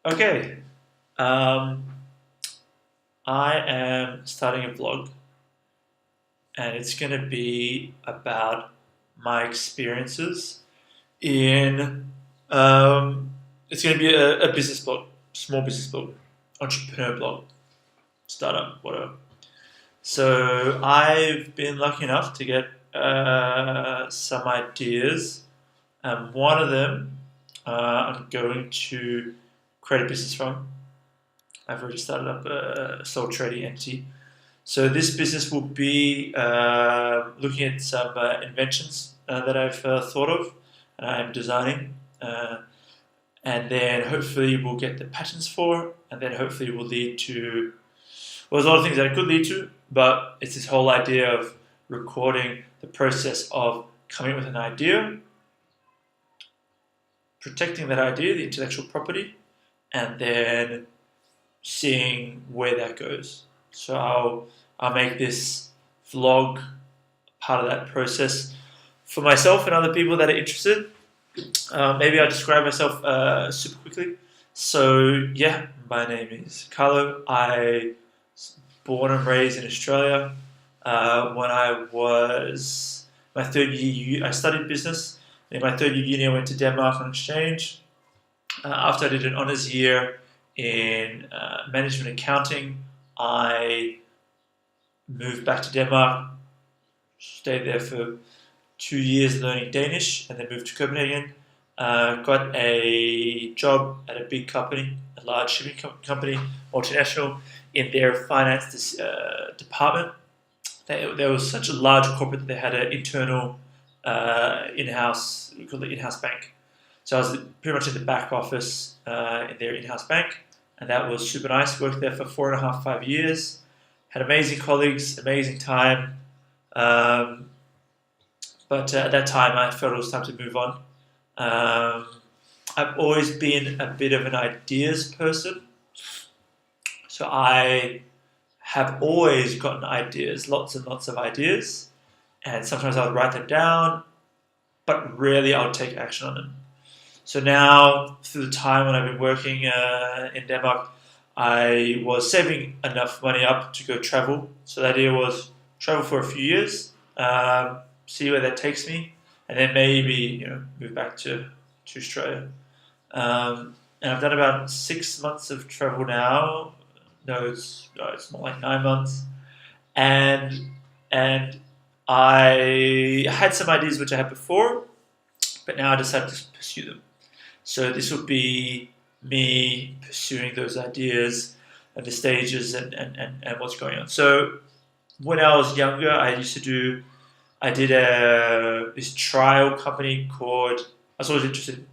Okay. Um, I am starting a vlog, and it's going to be about my experiences in. Um, it's going to be a business blog, small business blog, entrepreneur blog, startup, whatever. So I've been lucky enough to get some ideas, and one of them I'm going to create a business from. I've already started up a sole trading entity. So this business will be looking at some inventions that I've thought of and I'm designing, and then hopefully we'll get the patents for, and then hopefully will lead to. Well, there's a lot of things that it could lead to, but it's this whole idea of recording the process of coming up with an idea, protecting that idea, the intellectual property, and then seeing where that goes. So I'll make this vlog part of that process for myself and other people that are interested. Maybe I'll describe myself super quickly. So yeah, my name is Carlo. I was born and raised in Australia. When I was my third year, I studied business. In my third year uni, I went to Denmark on exchange. After I did an honours year in management accounting, I moved back to Denmark, stayed there for 2 years learning Danish, and then moved to Copenhagen. Got a job at a big company, a large shipping company, multinational, in their finance department. There was such a large corporate that they had an internal in-house, we call it in-house bank. So I was pretty much in the back office in their in-house bank, and that was super nice. Worked there for 4.5, 5 years. Had amazing colleagues, amazing time. Um, but at that time, I felt it was time to move on. Um, I've always been a bit of an ideas person, so I have always gotten ideas, lots and lots of ideas, and sometimes I would write them down, but rarely I would take action on them. So now, through the time when I've been working in Denmark, I was saving enough money up to go travel. So the idea was travel for a few years, see where that takes me, and then maybe move back to Australia. And I've done about 6 months of travel now. No, it's more like 9 months, and and I had some ideas which I had before, but now I decided to pursue them. So this would be me pursuing those ideas and the stages and what's going on. So when I was younger, I did this trial company called, I was always interested in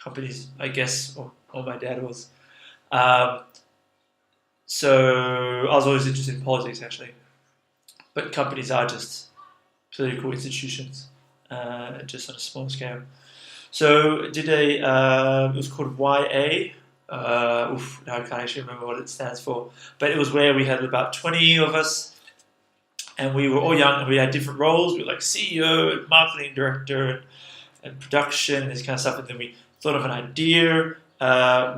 companies, I guess, or my dad was. Um, so I was always interested in politics actually, but companies are just political institutions, just on a small scale. So did it was called YA. Now I can't actually remember what it stands for, but it was where we had about 20 of us, and we were all young, and we had different roles. We were like CEO, and marketing director, and production, and this kind of stuff. And then we thought of an idea.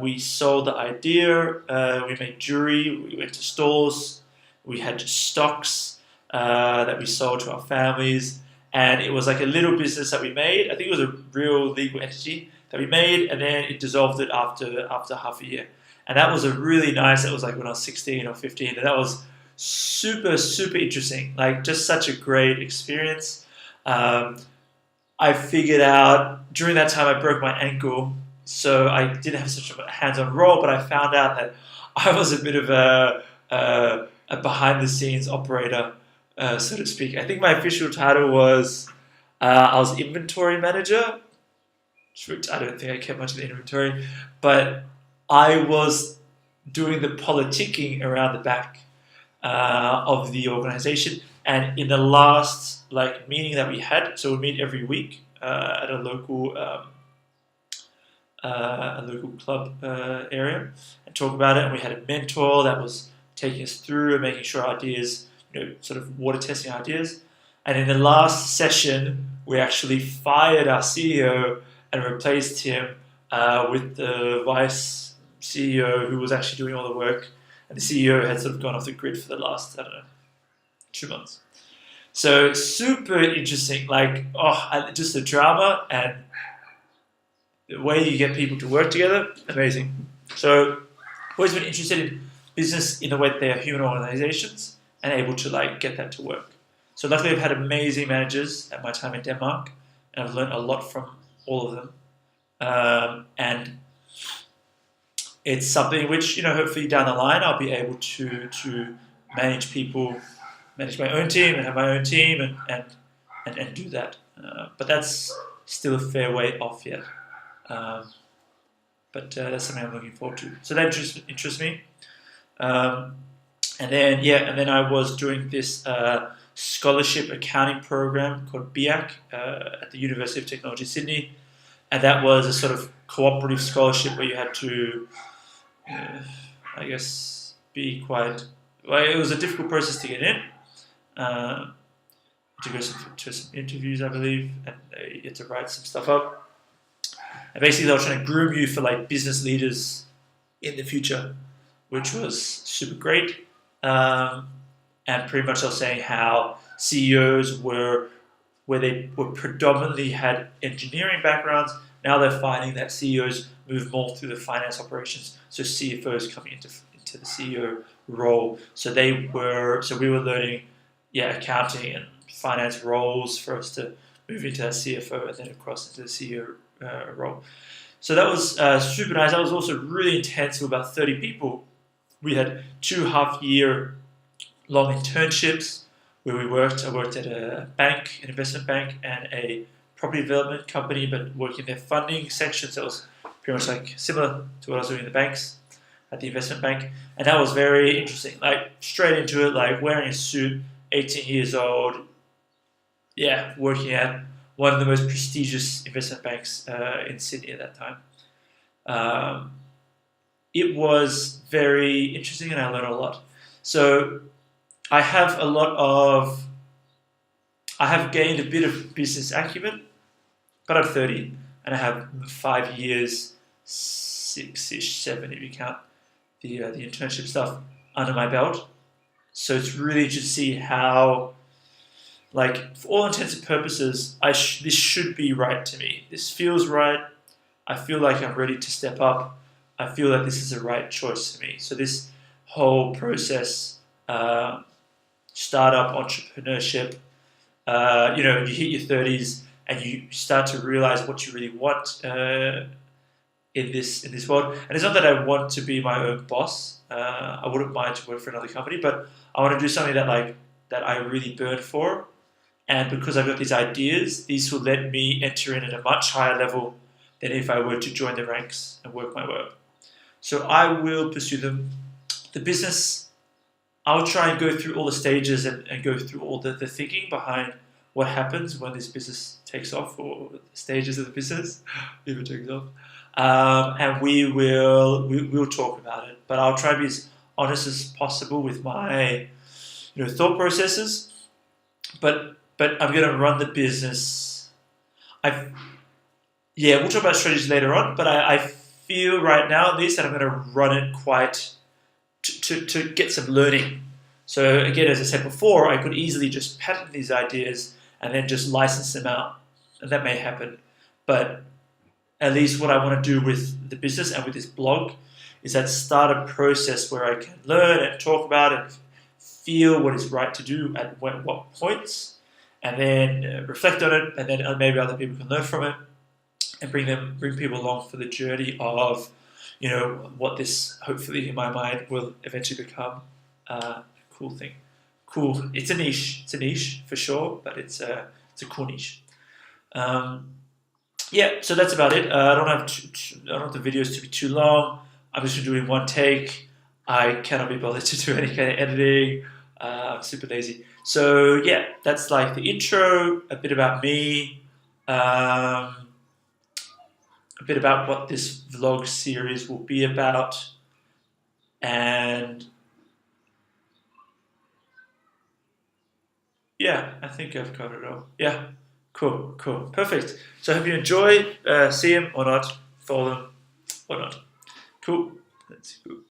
We sold the idea. We made jewelry. We went to stores. We had stocks that we sold to our families, and it was like a little business that we made. I think it was a real legal entity that we made, and then it dissolved it after half a year. And that was a really nice. That was like when I was 16 or 15, and that was super interesting. Like just such a great experience. Um, I figured out during that time I broke my ankle, so I didn't have such a hands-on role. But I found out that I was a bit of a behind-the-scenes operator, so to speak. I think my official title was I was inventory manager, which I don't think I kept much of the inventory, but I was doing the politicking around the back of the organization. And in the last meeting that we had, so we meet every week at a local club area and talk about it. And we had a mentor that was taking us through and making sure ideas, sort of water testing ideas. And in the last session, we actually fired our CEO and replaced him with the vice CEO who was actually doing all the work, and the CEO had sort of gone off the grid for the last, I don't know, 2 months. So super interesting, like just the drama and the way you get people to work together, amazing. So I've always been interested in business in the way that they are human organizations and able to like get that to work. So luckily I've had amazing managers at my time in Denmark, and I've learned a lot from all of them. And it's something which, hopefully down the line I'll be able to manage people, manage my own team and have my own team and do that. But that's still a fair way off yet. But that's something I'm looking forward to. So that interests me. And then I was doing this scholarship accounting program called BIAC at the University of Technology Sydney, and that was a sort of cooperative scholarship where you had to, I guess, be quite. Well, it was a difficult process to get in. To go to some interviews, I believe, and you had to write some stuff up. And basically, they were trying to groom you for like business leaders in the future, which was super great. And pretty much they were saying how CEOs where they were predominantly had engineering backgrounds, now they're finding that CEOs move more through the finance operations, so CFOs coming into the CEO role. So we were learning, accounting and finance roles for us to move into that CFO and then across into the CEO role. So that was super nice. That was also really intense with about 30 people. We had 2.5-year long internships where we worked. I worked at a bank, an investment bank, and a property development company, but working their funding sections. That was pretty much like similar to what I was doing in the banks at the investment bank. And that was very interesting. Like straight into it, like wearing a suit, 18 years old, working at one of the most prestigious investment banks in Sydney at that time. It was very interesting and I learned a lot. So I have gained a bit of business acumen, but I'm 30 and I have 5 years, 6-ish, 7 if you count the internship stuff under my belt. So it's really interesting to see how, like, for all intents and purposes, this should be right to me. This feels right. I feel like I'm ready to step up. I feel like this is the right choice for me. So this whole process, startup entrepreneurship, you hit your 30s and you start to realize what you really want in this world. And it's not that I want to be my own boss. I wouldn't mind to work for another company, but I want to do something that I really burn for. And because I've got these ideas, these will let me enter in at a much higher level than if I were to join the ranks and work my way up. So I will pursue them. The business, I'll try and go through all the stages and go through all the thinking behind what happens when this business takes off, or the stages of the business, if it takes off. And we'll talk about it. But I'll try to be as honest as possible with my thought processes. But I'm going to run the business. We'll talk about strategies later on, but I feel right now at least that I'm going to run it quite to get some learning. So again, as I said before, I could easily just patent these ideas and then just license them out, and that may happen. But at least what I want to do with the business and with this blog is that start a process where I can learn and talk about it, feel what is right to do at what points, and then reflect on it, and then maybe other people can learn from it and bring people along for the journey of what this hopefully in my mind will eventually become a cool thing. Cool. It's a niche for sure, but it's a cool niche. So that's about it. I don't want the videos to be too long. I'm just doing one take. I cannot be bothered to do any kind of editing. I'm super lazy. So that's like the intro, a bit about me, a bit about what this vlog series will be about, and I think I've covered it all. Cool, perfect. So I hope you enjoy. See him or not, follow them or not. Cool. That's good.